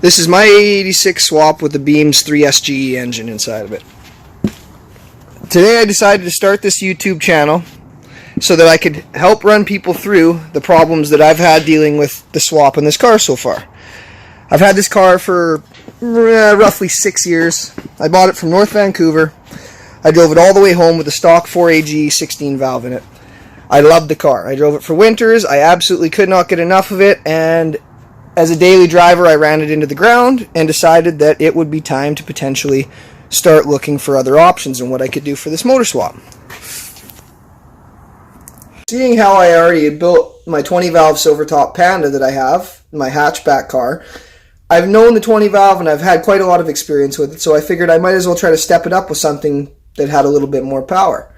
This is my Ae86 swap with the Beams 3SGE engine inside of it. Today I decided to start this YouTube channel so that I could help run people through the problems that I've had dealing with the swap in this car so far. I've had this car for roughly 6 years. I bought it from North Vancouver. I drove it all the way home with a stock 4AG 16 valve in it. I loved the car. I drove it for winters. I absolutely could not get enough of it, and as a daily driver I ran it into the ground and decided that it would be time to potentially start looking for other options and what I could do for this motor swap. Seeing how I already had built my 20 valve Silvertop Panda that I have, my hatchback car, I've known the 20 valve and I've had quite a lot of experience with it, so I figured I might as well try to step it up with something that had a little bit more power.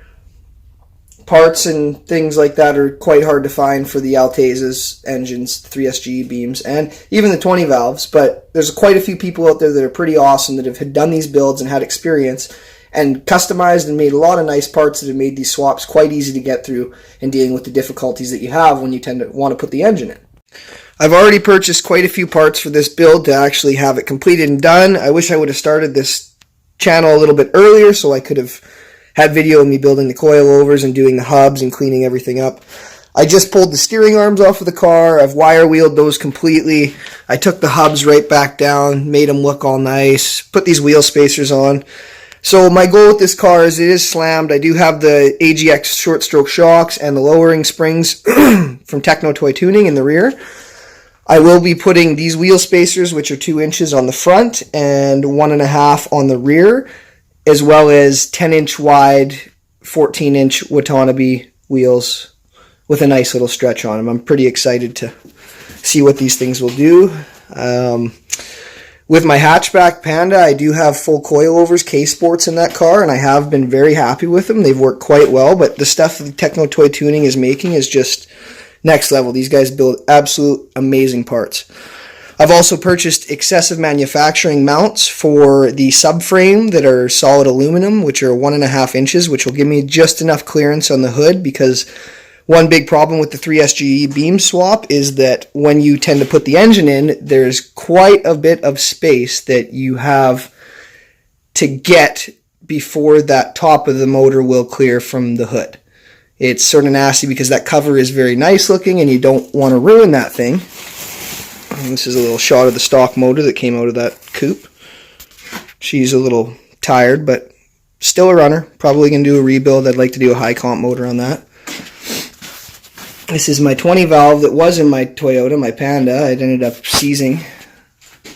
Parts and things like that are quite hard to find for the Ae86 engines, 3SGE beams, and even the 20 valves, but there's quite a few people out there that are pretty awesome that have done these builds and had experience and customized and made a lot of nice parts that have made these swaps quite easy to get through in dealing with the difficulties that you have when you tend to want to put the engine in. I've already purchased quite a few parts for this build to actually have it completed and done. I wish I would have started this channel a little bit earlier so I could have had video of me building the coilovers and doing the hubs and cleaning everything up. I just pulled the steering arms off of the car. I've wire wheeled those completely. I took the hubs right back down, made them look all nice, put these wheel spacers on. So my goal with this car is it is slammed. I do have the Ae86 short stroke shocks and the lowering springs from Techno Toy Tuning in the rear. I will be putting these wheel spacers, which are 2 inches on the front and 1.5 on the rear, as well as 10-inch wide, 14-inch Watanabe wheels with a nice little stretch on them. I'm pretty excited to see what these things will do. With my hatchback Panda, I do have full coilovers, K-Sports in that car, and I have been very happy with them. They've worked quite well, but the stuff that Techno Toy Tuning is making is just next level. These guys build absolute amazing parts. I've also purchased excessive manufacturing mounts for the subframe that are solid aluminum, which are 1.5 inches, which will give me just enough clearance on the hood, because one big problem with the 3SGE beam swap is that when you tend to put the engine in, there's quite a bit of space that you have to get before that top of the motor will clear from the hood. It's sort of nasty because that cover is very nice looking and you don't want to ruin that thing. And this is a little shot of the stock motor that came out of that coupe. She's a little tired, but still a runner. Probably going to do a rebuild. I'd like to do a high comp motor on that. This is my 20 valve that was in my Toyota, my Panda. It ended up seizing,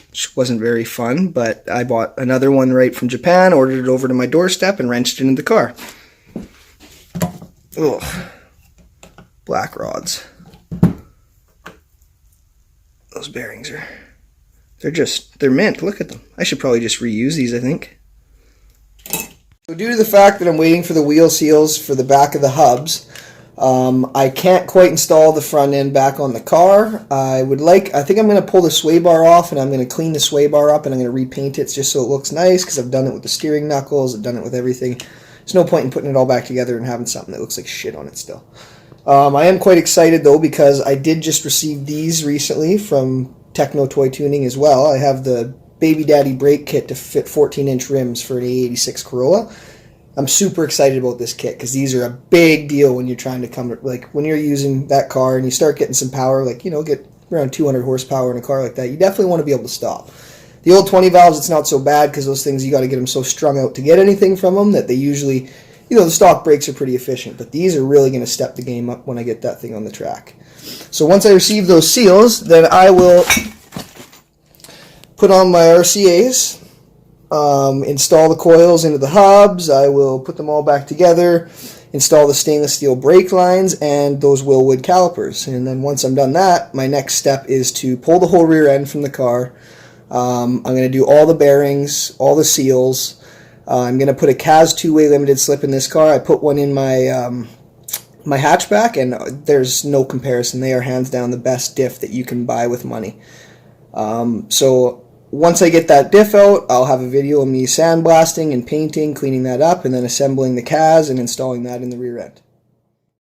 which wasn't very fun, but I bought another one right from Japan, ordered it over to my doorstep, and wrenched it into the car. Ugh. Black rods. Those bearings are, they're mint. Look at them. I should probably just reuse these, I think. So due to the fact that I'm waiting for the wheel seals for the back of the hubs, I can't quite install the front end back on the car. I think I'm going to pull the sway bar off and I'm going to clean the sway bar up and I'm going to repaint it just so it looks nice, because I've done it with the steering knuckles, I've done it with everything. There's no point in putting it all back together and having something that looks like shit on it still. I am quite excited though, because I did just receive these recently from Techno Toy Tuning as well. I have the Baby Daddy brake kit to fit 14-inch rims for an Ae86 Corolla. I'm super excited about this kit because these are a big deal when you're trying to come to, like, when you're using that car and you start getting some power, like, you know, get around 200 horsepower in a car like that, you definitely want to be able to stop. The old 20 valves, it's not so bad because those things, you got to get them so strung out to get anything from them that they usually, you know, the stock brakes are pretty efficient, but these are really going to step the game up when I get that thing on the track. So once I receive those seals, then I will put on my RCAs, install the coils into the hubs. I will put them all back together, install the stainless steel brake lines and those Wilwood calipers. And then once I'm done that, my next step is to pull the whole rear end from the car. I'm going to do all the bearings, all the seals. I'm going to put a CAS 2-way limited slip in this car. I put one in my my hatchback, and there's no comparison. They are hands down the best diff that you can buy with money. So once I get that diff out, I'll have a video of me sandblasting and painting, cleaning that up, and then assembling the CAS and installing that in the rear end.